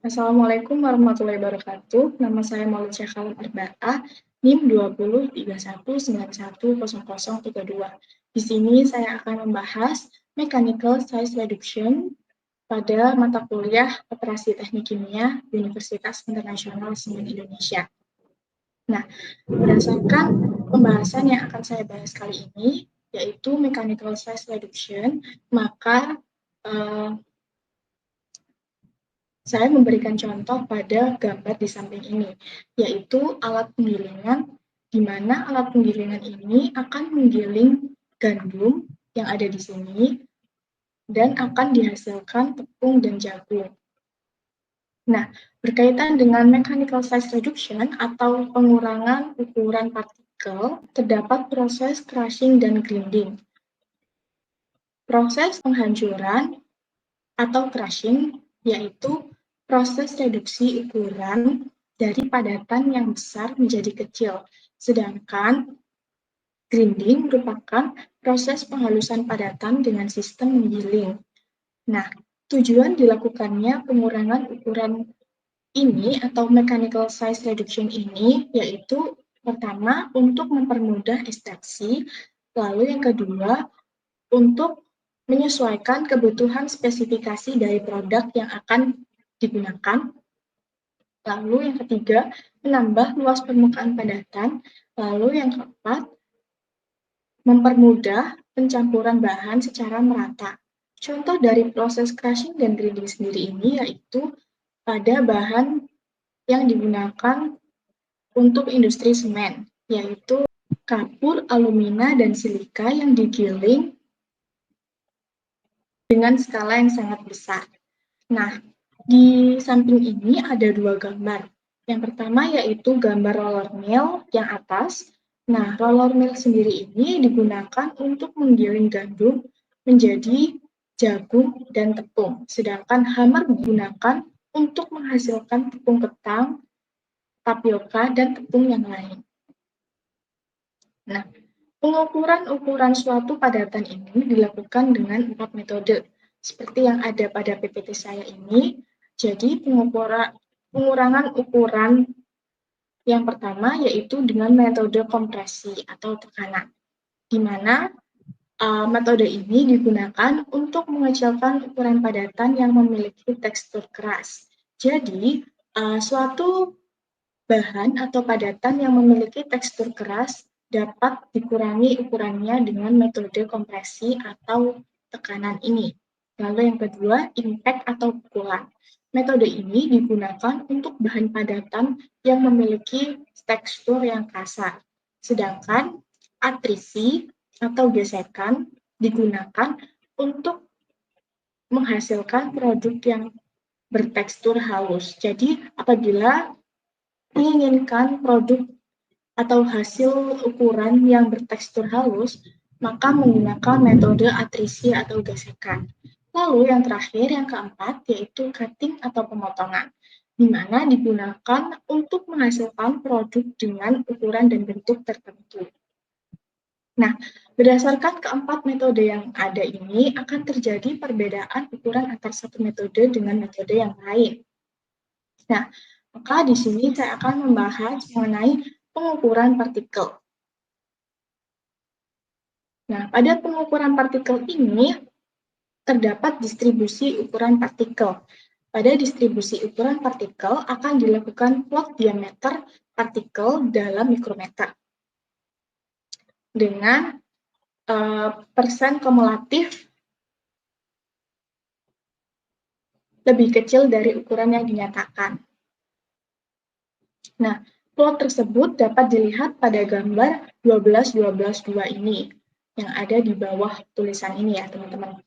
Assalamualaikum warahmatullahi wabarakatuh. Nama saya Maulid Syekhalam Arba'ah, NIM 2031910032. Di sini saya akan membahas Mechanical Size Reduction pada mata kuliah Operasi Teknik Kimia Universitas Internasional Semen Indonesia. Nah, berdasarkan pembahasan yang akan saya bahas kali ini, yaitu Mechanical Size Reduction, maka saya memberikan contoh pada gambar di samping ini, yaitu alat penggilingan, di mana alat penggilingan ini akan menggiling gandum yang ada di sini, dan akan dihasilkan tepung dan jagung. Nah, berkaitan dengan mechanical size reduction atau pengurangan ukuran partikel, terdapat proses crushing dan grinding. Proses penghancuran atau crushing yaitu proses reduksi ukuran dari padatan yang besar menjadi kecil, sedangkan grinding merupakan proses penghalusan padatan dengan sistem menggiling. Nah, tujuan dilakukannya pengurangan ukuran ini atau mechanical size reduction ini yaitu pertama untuk mempermudah ekstraksi, lalu yang kedua untuk menyesuaikan kebutuhan spesifikasi dari produk yang akan digunakan. Lalu yang ketiga, menambah luas permukaan padatan. Lalu yang keempat, mempermudah pencampuran bahan secara merata. Contoh dari proses crushing dan grinding sendiri ini yaitu pada bahan yang digunakan untuk industri semen, yaitu kapur, alumina, dan silika yang digiling dengan skala yang sangat besar. Nah, di samping ini ada dua gambar. Yang pertama yaitu gambar roller mill yang atas. Nah, roller mill sendiri ini digunakan untuk menggiling gandum menjadi jagung dan tepung. Sedangkan hammer digunakan untuk menghasilkan tepung ketan, tapioka, dan tepung yang lain. Nah, pengukuran ukuran suatu padatan ini dilakukan dengan 4 metode, seperti yang ada pada PPT saya ini. Jadi, pengurangan ukuran yang pertama yaitu dengan metode kompresi atau tekanan, di mana metode ini digunakan untuk mengecilkan ukuran padatan yang memiliki tekstur keras. Jadi, suatu bahan atau padatan yang memiliki tekstur keras dapat dikurangi ukurannya dengan metode kompresi atau tekanan ini. Lalu yang kedua, impact atau pukulan. Metode ini digunakan untuk bahan padatan yang memiliki tekstur yang kasar. Sedangkan atrisi atau gesekan digunakan untuk menghasilkan produk yang bertekstur halus. Jadi apabila menginginkan produk atau hasil ukuran yang bertekstur halus, maka menggunakan metode atrisi atau gesekan. Lalu yang terakhir, yang keempat, yaitu cutting atau pemotongan, di mana digunakan untuk menghasilkan produk dengan ukuran dan bentuk tertentu. Nah, berdasarkan keempat metode yang ada ini, akan terjadi perbedaan ukuran antar satu metode dengan metode yang lain. Nah, maka di sini saya akan membahas mengenai pengukuran partikel. Nah, pada pengukuran partikel ini terdapat distribusi ukuran partikel. Pada distribusi ukuran partikel akan dilakukan plot diameter partikel dalam mikrometer dengan persen kumulatif lebih kecil dari ukuran yang dinyatakan. Nah, plot tersebut dapat dilihat pada gambar 12-12-2 ini yang ada di bawah tulisan ini ya, teman-teman.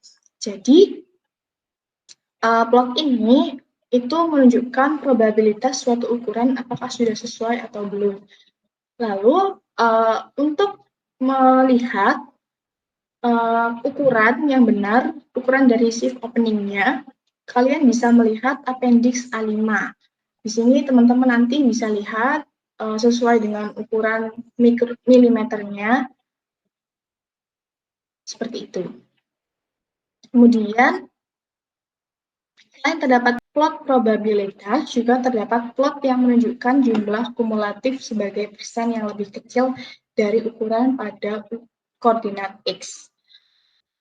Jadi, plot ini itu menunjukkan probabilitas suatu ukuran apakah sudah sesuai atau belum. Lalu, untuk melihat ukuran yang benar, ukuran dari sieve opening-nya, kalian bisa melihat appendix A5. Di sini teman-teman nanti bisa lihat sesuai dengan ukuran milimeternya, seperti itu. Kemudian, Selain terdapat plot probabilitas, juga terdapat plot yang menunjukkan jumlah kumulatif sebagai persen yang lebih kecil dari ukuran pada koordinat X.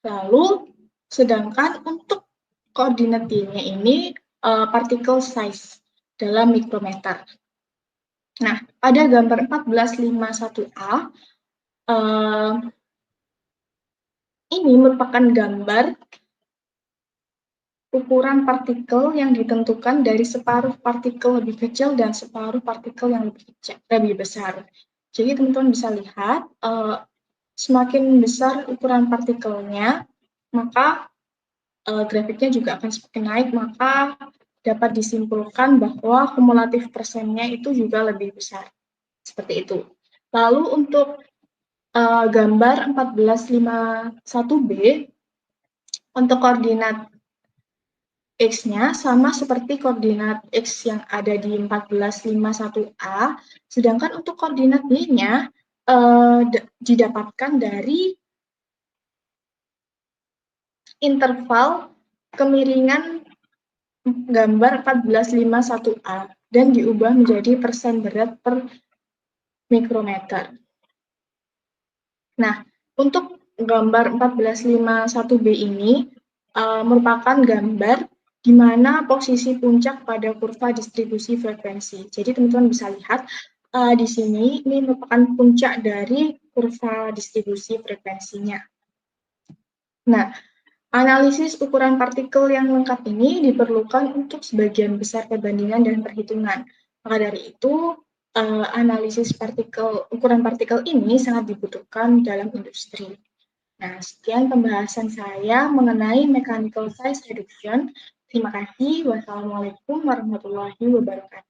Lalu, sedangkan untuk koordinat Y-nya ini particle size dalam mikrometer. Nah, pada gambar 1451A, ini merupakan gambar ukuran partikel yang ditentukan dari separuh partikel lebih kecil dan separuh partikel yang lebih besar. Jadi teman-teman bisa lihat, semakin besar ukuran partikelnya, maka grafiknya juga akan semakin naik, maka dapat disimpulkan bahwa kumulatif persennya itu juga lebih besar. Seperti itu. Lalu untuk gambar 1451B, untuk koordinat X-nya sama seperti koordinat X yang ada di 1451A, sedangkan untuk koordinat Y-nya didapatkan dari interval kemiringan gambar 1451A dan diubah menjadi persen berat per mikrometer. Nah, untuk gambar 1451B ini merupakan gambar di mana posisi puncak pada kurva distribusi frekuensi. Jadi teman-teman bisa lihat di sini ini merupakan puncak dari kurva distribusi frekuensinya. Nah, analisis ukuran partikel yang lengkap ini diperlukan untuk sebagian besar perbandingan dan perhitungan. Maka dari itu, analisis ukuran partikel ini sangat dibutuhkan dalam industri. Nah, sekian pembahasan saya mengenai mechanical size reduction. Terima kasih. Wassalamualaikum warahmatullahi wabarakatuh.